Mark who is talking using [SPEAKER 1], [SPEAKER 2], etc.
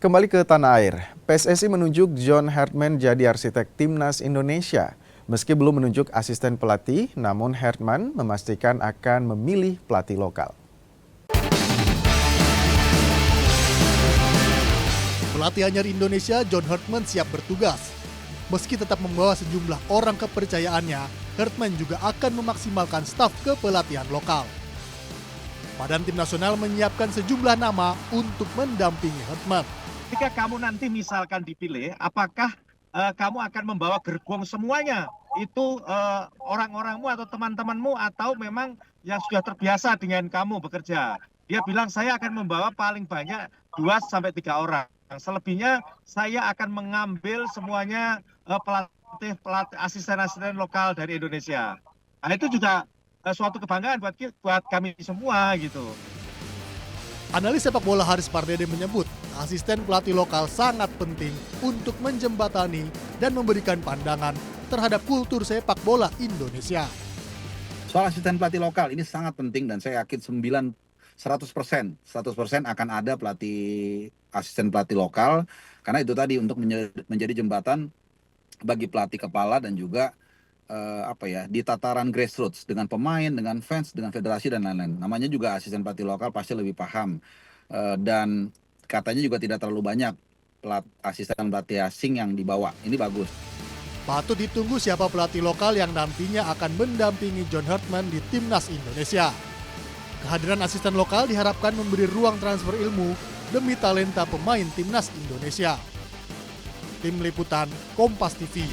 [SPEAKER 1] Kembali ke tanah air, PSSI menunjuk John Hartman jadi arsitek Timnas Indonesia. Meski belum menunjuk asisten pelatih, namun Hartman memastikan akan memilih pelatih lokal.
[SPEAKER 2] Pelatih anyar Indonesia, John Hartman siap bertugas. Meski tetap membawa sejumlah orang kepercayaannya, Hartman juga akan memaksimalkan staf kepelatihan lokal. Badan Tim Nasional menyiapkan sejumlah nama untuk mendampingi Hartman.
[SPEAKER 3] Jika kamu nanti misalkan dipilih, apakah kamu akan membawa gerbong semuanya? Itu orang-orangmu atau teman-temanmu atau memang yang sudah terbiasa dengan kamu bekerja? Dia bilang saya akan membawa paling banyak 2-3 orang. Selebihnya saya akan mengambil semuanya pelatih asisten-asisten lokal dari Indonesia. Nah, itu juga suatu kebanggaan buat kami semua gitu.
[SPEAKER 2] Analis sepak bola Haris Pardede menyebut, asisten pelatih lokal sangat penting untuk menjembatani dan memberikan pandangan terhadap kultur sepak bola Indonesia.
[SPEAKER 4] Soal asisten pelatih lokal ini sangat penting dan saya yakin 100% akan ada asisten pelatih lokal karena itu tadi untuk menjadi jembatan bagi pelatih kepala dan juga di tataran grassroots dengan pemain, dengan fans, dengan federasi dan lain-lain. Namanya juga asisten pelatih lokal pasti lebih paham dan katanya juga tidak terlalu banyak asisten pelatih asing yang dibawa. Ini bagus.
[SPEAKER 2] Patut ditunggu siapa pelatih lokal yang nantinya akan mendampingi John Hartman di Timnas Indonesia. Kehadiran asisten lokal diharapkan memberi ruang transfer ilmu demi talenta pemain Timnas Indonesia. Tim Liputan Kompas TV.